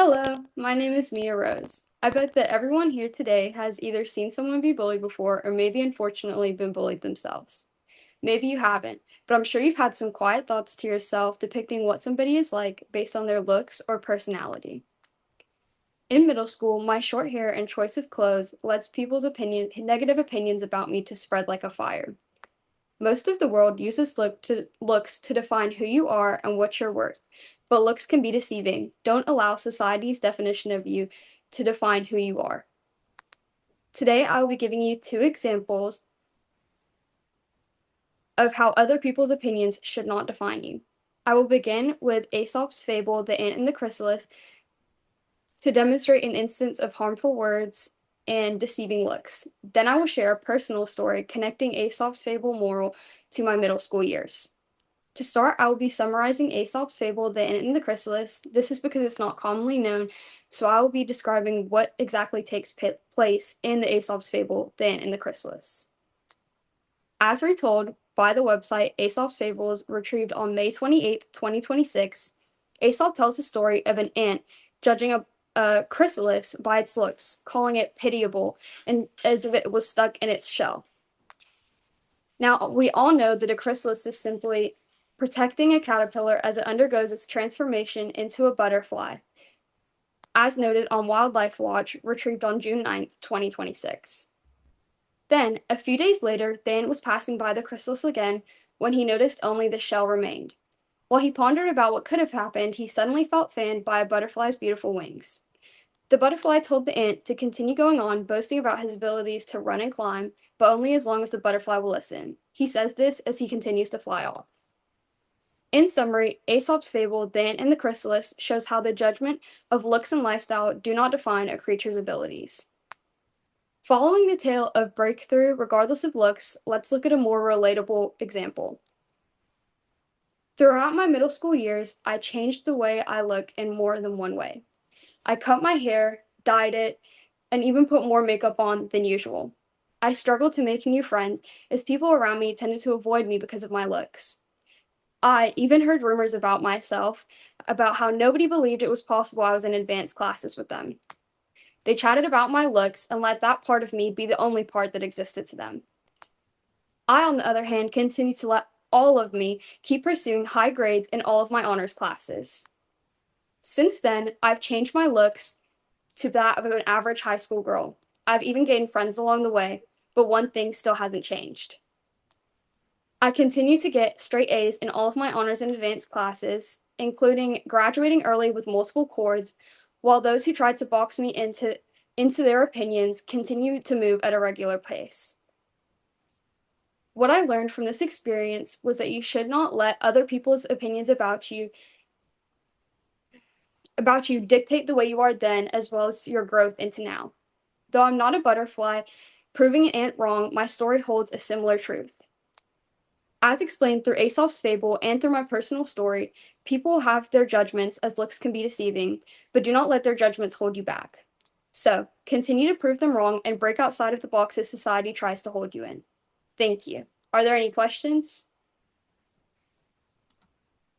Hello, my name is Mia Rose. I bet that everyone here today has either seen someone be bullied before or maybe unfortunately been bullied themselves. Maybe you haven't, but I'm sure you've had some quiet thoughts to yourself depicting what somebody is like based on their looks or personality. In middle school, my short hair and choice of clothes lets negative opinions about me to spread like a fire. Most of the world uses looks to define who you are and what you're worth, but looks can be deceiving. Don't allow society's definition of you to define who you are. Today, I will be giving you two examples of how other people's opinions should not define you. I will begin with Aesop's fable, The Ant and the Chrysalis, to demonstrate an instance of harmful words and deceiving looks. Then I will share a personal story connecting Aesop's fable moral to my middle school years. To start, I will be summarizing Aesop's fable, The Ant and the Chrysalis. This is because it's not commonly known, so I will be describing what exactly takes place in the Aesop's fable, The Ant and the Chrysalis. As retold by the website Aesop's Fables, retrieved on May 28, 2026, Aesop tells the story of an ant judging a chrysalis by its looks, calling it pitiable, and as if it was stuck in its shell. Now, we all know that a chrysalis is simply protecting a caterpillar as it undergoes its transformation into a butterfly, as noted on Wildlife Watch, retrieved on June 9th, 2026. Then, a few days later, the ant was passing by the chrysalis again when he noticed only the shell remained. While he pondered about what could have happened, he suddenly felt fanned by a butterfly's beautiful wings. The butterfly told the ant to continue going on, boasting about his abilities to run and climb, but only as long as the butterfly will listen. He says this as he continues to fly off. In summary, Aesop's fable, The Ant and the Chrysalis, shows how the judgment of looks and lifestyle do not define a creature's abilities. Following the tale of breakthrough regardless of looks, let's look at a more relatable example. Throughout my middle school years, I changed the way I look in more than one way. I cut my hair, dyed it, and even put more makeup on than usual. I struggled to make new friends as people around me tended to avoid me because of my looks. I even heard rumors about myself, about how nobody believed it was possible I was in advanced classes with them. They chatted about my looks and let that part of me be the only part that existed to them. I, on the other hand, continued to let all of me keep pursuing high grades in all of my honors classes. Since then, I've changed my looks to that of an average high school girl. I've even gained friends along the way, but one thing still hasn't changed. I continue to get straight A's in all of my honors and advanced classes, including graduating early with multiple cords, while those who tried to box me into their opinions continue to move at a regular pace. What I learned from this experience was that you should not let other people's opinions about you dictate the way you are then as well as your growth into now. Though I'm not a butterfly, proving an ant wrong, my story holds a similar truth. As explained through Aesop's fable and through my personal story, people have their judgments as looks can be deceiving, but do not let their judgments hold you back. So, continue to prove them wrong and break outside of the boxes society tries to hold you in. Thank you. Are there any questions?